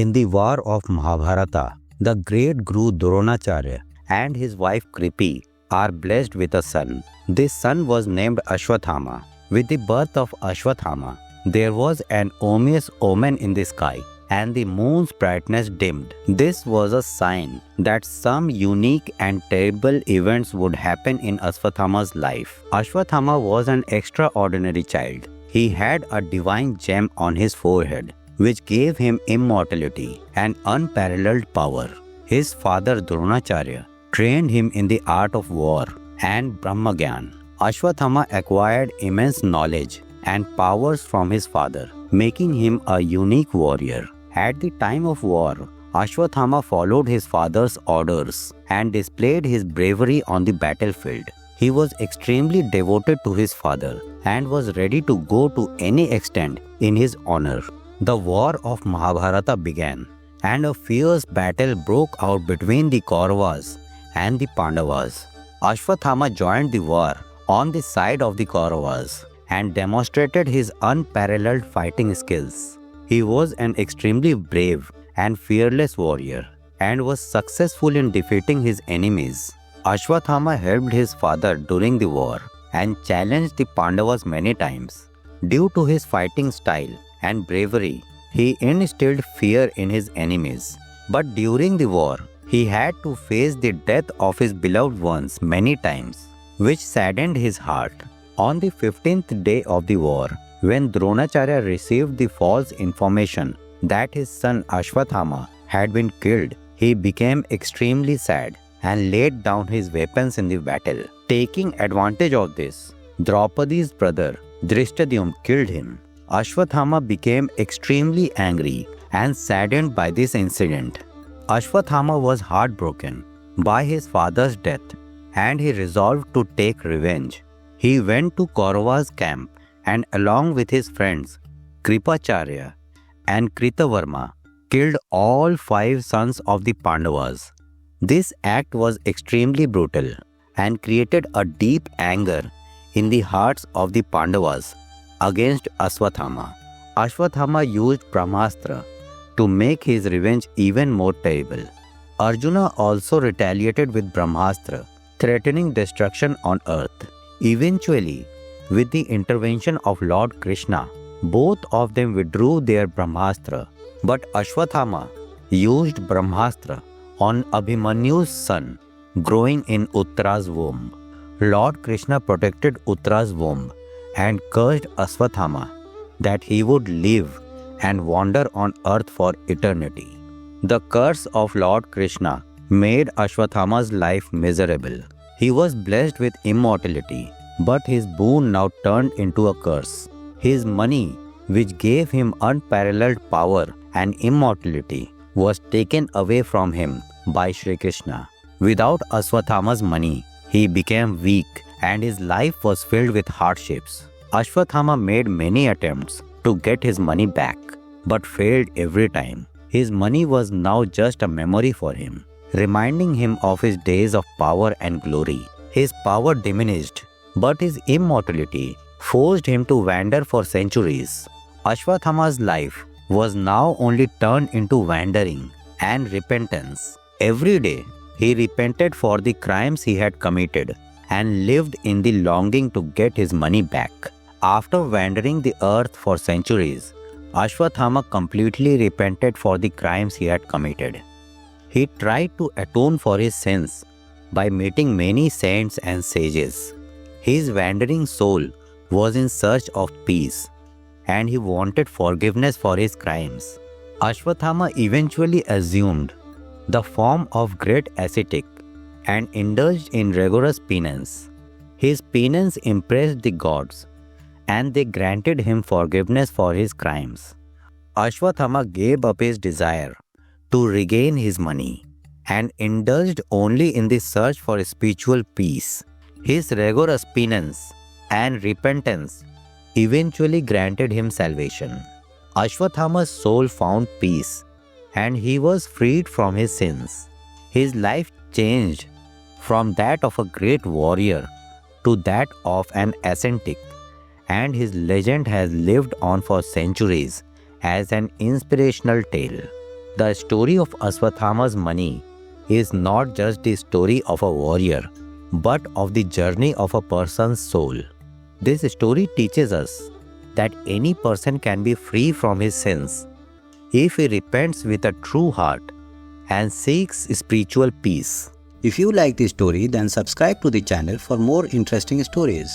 In the war of Mahabharata, the great Guru Dronacharya and his wife Kripi are blessed with a son. This son was named Ashwathama. With the birth of Ashwathama, there was an ominous omen in the sky, and the moon's brightness dimmed. This was a sign that some unique and terrible events would happen in Ashwathama's life. Ashwathama was an extraordinary child. He had a divine gem on his forehead, which gave him immortality and unparalleled power. His father Dronacharya trained him in the art of war and Brahmagyan. Ashwathama acquired immense knowledge and powers from his father, making him a unique warrior. At the time of war, Ashwathama followed his father's orders and displayed his bravery on the battlefield. He was extremely devoted to his father and was ready to go to any extent in his honor. The war of Mahabharata began, and a fierce battle broke out between the Kauravas and the Pandavas. Ashwathama joined the war on the side of the Kauravas and demonstrated his unparalleled fighting skills. He was an extremely brave and fearless warrior and was successful in defeating his enemies. Ashwathama helped his father during the war and challenged the Pandavas many times. Due to his fighting style and bravery, he instilled fear in his enemies. But during the war, he had to face the death of his beloved ones many times, which saddened his heart. On the 15th day of the war, when Dronacharya received the false information that his son Ashwathama had been killed, he became extremely sad and laid down his weapons in the battle. Taking advantage of this, Draupadi's brother Drishtadyumna killed him. Ashwathama became extremely angry and saddened by this incident. Ashwathama was heartbroken by his father's death and he resolved to take revenge. He went to Kaurava's camp and along with his friends Kripacharya and Kritavarma killed all 5 sons of the Pandavas. This act was extremely brutal and created a deep anger in the hearts of the Pandavas against Ashwathama. Ashwathama used Brahmastra to make his revenge even more terrible. Arjuna also retaliated with Brahmastra, threatening destruction on earth. Eventually, with the intervention of Lord Krishna, both of them withdrew their Brahmastra, but Ashwathama used Brahmastra on Abhimanyu's son growing in Uttara's womb. Lord Krishna protected Uttara's womb and cursed Ashwathama that he would live and wander on earth for eternity. The curse of Lord Krishna made Ashwathama's life miserable. He was blessed with immortality, but his boon now turned into a curse. His money, which gave him unparalleled power and immortality, was taken away from him by Sri Krishna. Without Ashwathama's money, he became weak and his life was filled with hardships. Ashwathama made many attempts to get his money back, but failed every time. His money was now just a memory for him, reminding him of his days of power and glory. His power diminished, but his immortality forced him to wander for centuries. Ashwathama's life was now only turned into wandering and repentance. Every day, he repented for the crimes he had committed and lived in the longing to get his money back. After wandering the earth for centuries, Ashwathama completely repented for the crimes he had committed. He tried to atone for his sins by meeting many saints and sages. His wandering soul was in search of peace and he wanted forgiveness for his crimes. Ashwathama eventually assumed the form of great ascetic and indulged in rigorous penance. His penance impressed the gods and they granted him forgiveness for his crimes. Ashwathama gave up his desire to regain his money and indulged only in the search for spiritual peace. His rigorous penance and repentance eventually granted him salvation. Ashwathama's soul found peace and he was freed from his sins. His life changed from that of a great warrior to that of an ascetic, and his legend has lived on for centuries as an inspirational tale. The story of Ashwathama's money is not just the story of a warrior, but of the journey of a person's soul. This story teaches us that any person can be free from his sins if he repents with a true heart and seeks spiritual peace. If you like this story, then subscribe to the channel for more interesting stories.